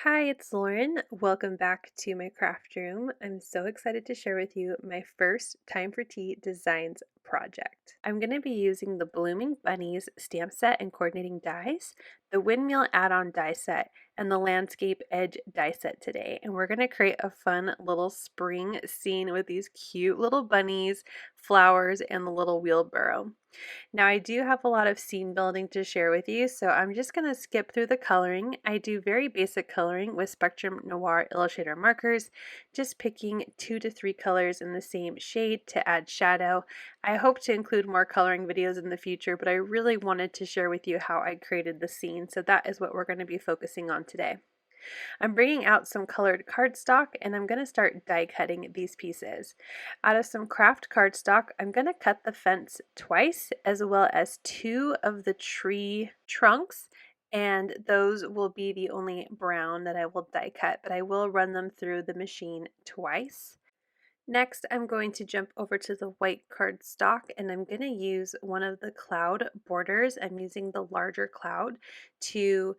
Hi, it's Lauren. Welcome back to my craft room. I'm so excited to share with you my first Time for Tea Designs project. I'm going to be using the Blooming Bunnies stamp set and coordinating dies, the Windmill add-on die set, and the Landscape Edge die set today. And we're going to create a fun little spring scene with these cute little bunnies, flowers, and the little wheelbarrow. Now I do have a lot of scene building to share with you, so I'm just going to skip through the coloring. I do very basic coloring with Spectrum Noir Illustrator markers, just picking 2 to 3 colors in the same shade to add shadow. I hope to include more coloring videos in the future, but I really wanted to share with you how I created the scene, so that is what we're going to be focusing on today. I'm bringing out some colored cardstock and I'm going to start die cutting these pieces. Out of some Kraft cardstock, I'm going to cut the fence twice as well as 2 of the tree trunks, and those will be the only brown that I will die cut, but I will run them through the machine twice. Next, I'm going to jump over to the white cardstock and I'm going to use one of the cloud borders. I'm using the larger cloud to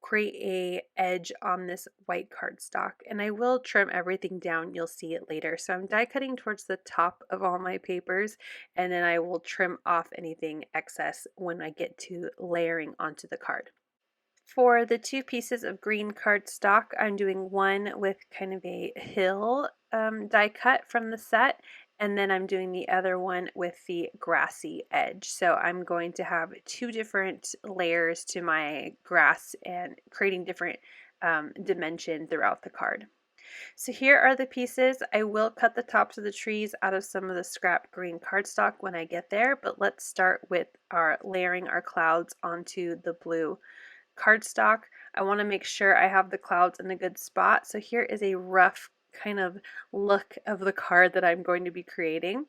create a edge on this white cardstock, and I will trim everything down. You'll see it later. So I'm die cutting towards the top of all my papers, and then I will trim off anything excess when I get to layering onto the card. For the 2 pieces of green cardstock, I'm doing one with kind of a hill die cut from the set, and then I'm doing the other one with the grassy edge. So I'm going to have 2 different layers to my grass and creating different dimension throughout the card. So here are the pieces. I will cut the tops of the trees out of some of the scrap green cardstock when I get there, but let's start with our layering our clouds onto the blue cardstock. I want to make sure I have the clouds in a good spot. So here is a rough kind of look of the card that I'm going to be creating.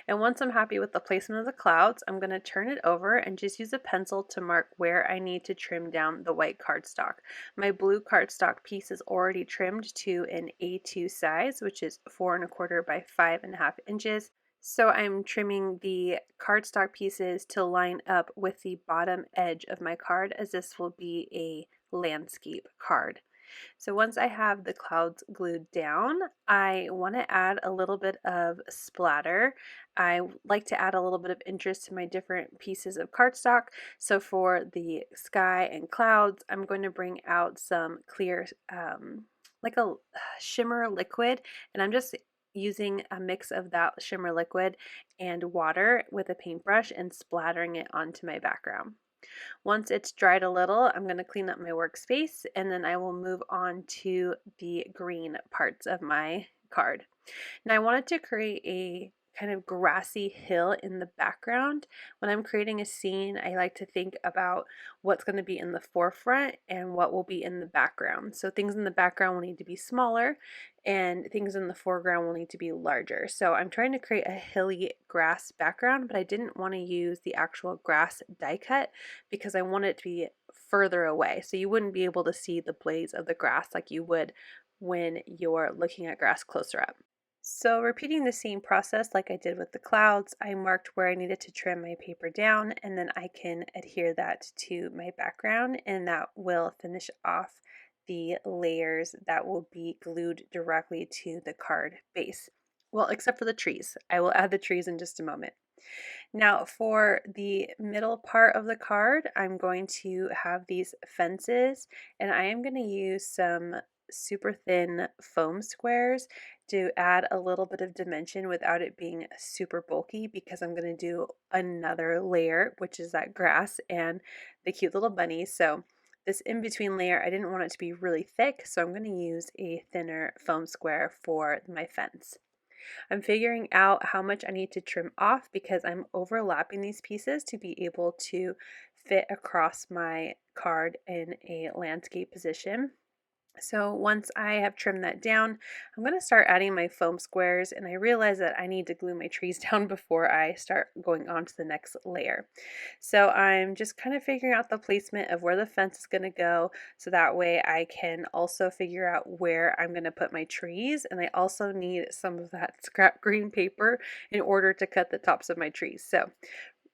And once I'm happy with the placement of the clouds, I'm going to turn it over and just use a pencil to mark where I need to trim down the white cardstock. My blue cardstock piece is already trimmed to an A2 size, which is 4 1/4 by 5.5 inches. So I'm trimming the cardstock pieces to line up with the bottom edge of my card, as this will be a landscape card. So once I have the clouds glued down, I want to add a little bit of splatter. I like to add a little bit of interest to my different pieces of cardstock. So for the sky and clouds, I'm going to bring out some clear, like a shimmer liquid, and I'm just using a mix of that shimmer liquid and water with a paintbrush and splattering it onto my background. Once it's dried a little, I'm going to clean up my workspace and then I will move on to the green parts of my card. Now I wanted to create a kind of grassy hill in the background. When I'm creating a scene, I like to think about what's going to be in the forefront and what will be in the background. So things in the background will need to be smaller and things in the foreground will need to be larger. So I'm trying to create a hilly grass background, but I didn't want to use the actual grass die cut because I want it to be further away. So you wouldn't be able to see the blades of the grass like you would when you're looking at grass closer up. So repeating the same process like I did with the clouds, I marked where I needed to trim my paper down, and then I can adhere that to my background, and that will finish off the layers that will be glued directly to the card base. Well, except for the trees. I will add the trees in just a moment. Now for the middle part of the card, I'm going to have these fences, and I am going to use some super thin foam squares to add a little bit of dimension without it being super bulky, because I'm going to do another layer, which is that grass and the cute little bunnies. So this in-between layer, I didn't want it to be really thick, so I'm going to use a thinner foam square for my fence. I'm figuring out how much I need to trim off because I'm overlapping these pieces to be able to fit across my card in a landscape position. So once I have trimmed that down, I'm going to start adding my foam squares, and I realize that I need to glue my trees down before I start going on to the next layer. So I'm just kind of figuring out the placement of where the fence is going to go, so that way I can also figure out where I'm going to put my trees, and I also need some of that scrap green paper in order to cut the tops of my trees. So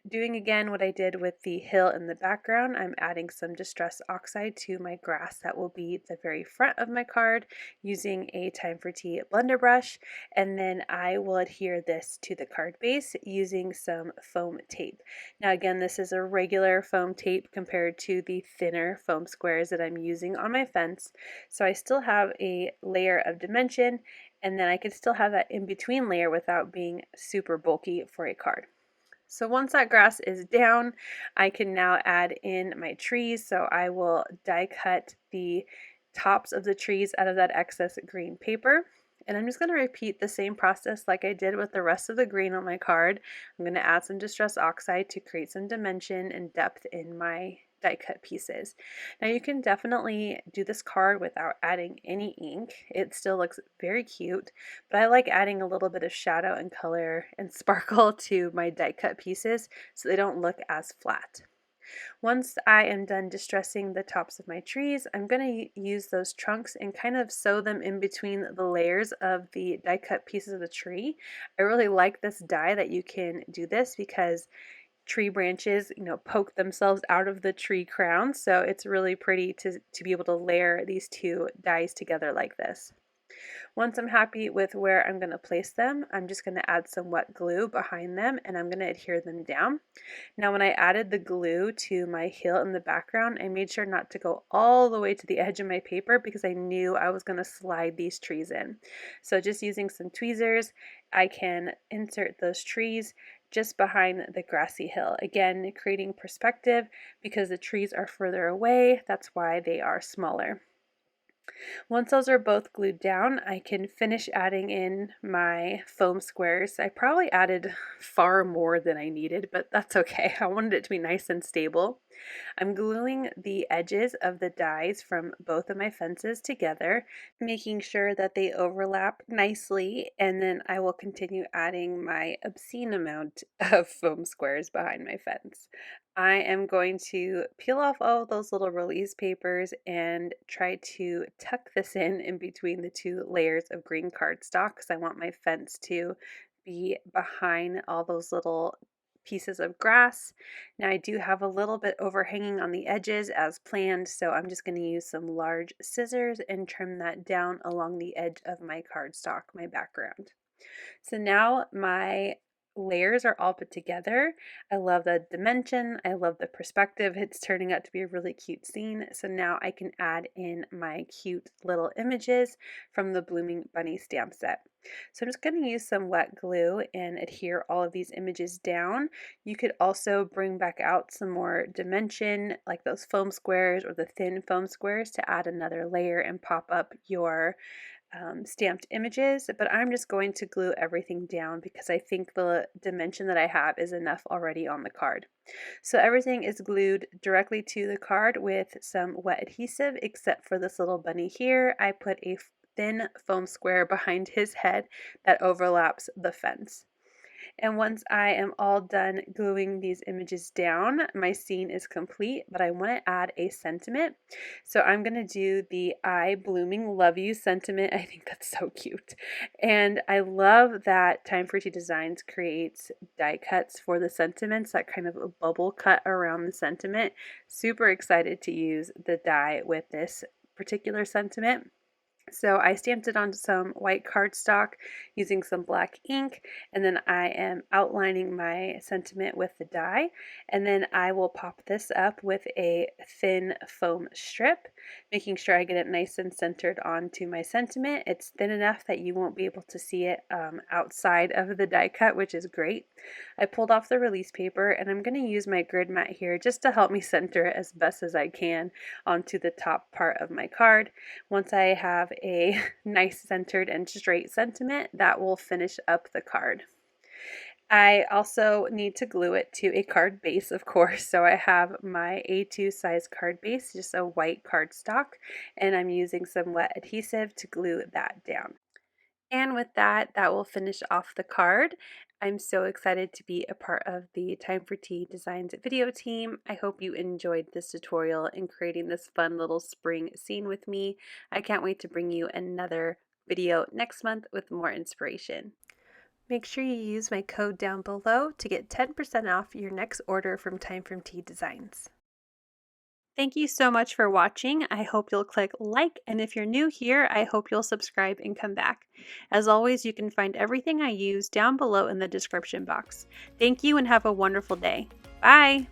doing again what I did with the hill in the background, I'm adding some Distress Oxide to my grass that will be the very front of my card using a Time for Tea blender brush, and then I will adhere this to the card base using some foam tape. Now again, this is a regular foam tape compared to the thinner foam squares that I'm using on my fence, so I still have a layer of dimension, and then I can still have that in between layer without being super bulky for a card. So once that grass is down, I can now add in my trees. So I will die cut the tops of the trees out of that excess green paper. And I'm just going to repeat the same process like I did with the rest of the green on my card. I'm going to add some Distress Oxide to create some dimension and depth in my die cut pieces. Now you can definitely do this card without adding any ink. It still looks very cute, but I like adding a little bit of shadow and color and sparkle to my die cut pieces so they don't look as flat. Once I am done distressing the tops of my trees, I'm going to use those trunks and kind of sew them in between the layers of the die cut pieces of the tree. I really like this die that you can do this because tree branches, poke themselves out of the tree crown, so it's really pretty to be able to layer these two dies together like this. Once I'm happy with where I'm going to place them, I'm just going to add some wet glue behind them and I'm going to adhere them down. Now when I added the glue to my hill in the background, I made sure not to go all the way to the edge of my paper because I knew I was going to slide these trees in. So just using some tweezers, I can insert those trees just behind the grassy hill. Again, creating perspective because the trees are further away, that's why they are smaller. Once those are both glued down, I can finish adding in my foam squares. I probably added far more than I needed, but that's okay. I wanted it to be nice and stable. I'm gluing the edges of the dies from both of my fences together, making sure that they overlap nicely, and then I will continue adding my obscene amount of foam squares behind my fence. I am going to peel off all of those little release papers and try to tuck this in between the two layers of green cardstock because I want my fence to be behind all those little pieces of grass. Now I do have a little bit overhanging on the edges as planned, so I'm just going to use some large scissors and trim that down along the edge of my cardstock, my background. So now my layers are all put together. I love the dimension. I love the perspective. It's turning out to be a really cute scene. So now I can add in my cute little images from the Blooming Bunny stamp set. So I'm just going to use some wet glue and adhere all of these images down. You could also bring back out some more dimension like those foam squares or the thin foam squares to add another layer and pop up your stamped images, but I'm just going to glue everything down because I think the dimension that I have is enough already on the card. So everything is glued directly to the card with some wet adhesive except for this little bunny here. I put a thin foam square behind his head that overlaps the fence. And once I am all done gluing these images down, my scene is complete, but I want to add a sentiment. So I'm going to do the I blooming love you sentiment. I think that's so cute. And I love that Time for Tea Designs creates die cuts for the sentiments, that kind of a bubble cut around the sentiment. Super excited to use the die with this particular sentiment. So I stamped it onto some white cardstock using some black ink, and then I am outlining my sentiment with the die, and then I will pop this up with a thin foam strip, making sure I get it nice and centered onto my sentiment. It's thin enough that you won't be able to see it outside of the die cut, which is great. I pulled off the release paper, and I'm going to use my grid mat here just to help me center it as best as I can onto the top part of my card. Once I have a nice centered and straight sentiment, that will finish up the card. I also need to glue it to a card base, of course, so I have my A2 size card base, just a white cardstock, and I'm using some wet adhesive to glue that down. And with that, that will finish off the card. I'm so excited to be a part of the Time for Tea Designs video team. I hope you enjoyed this tutorial in creating this fun little spring scene with me. I can't wait to bring you another video next month with more inspiration. Make sure you use my code down below to get 10% off your next order from Time From Tea Designs. Thank you so much for watching. I hope you'll click like, and if you're new here, I hope you'll subscribe and come back. As always, you can find everything I use down below in the description box. Thank you and have a wonderful day. Bye!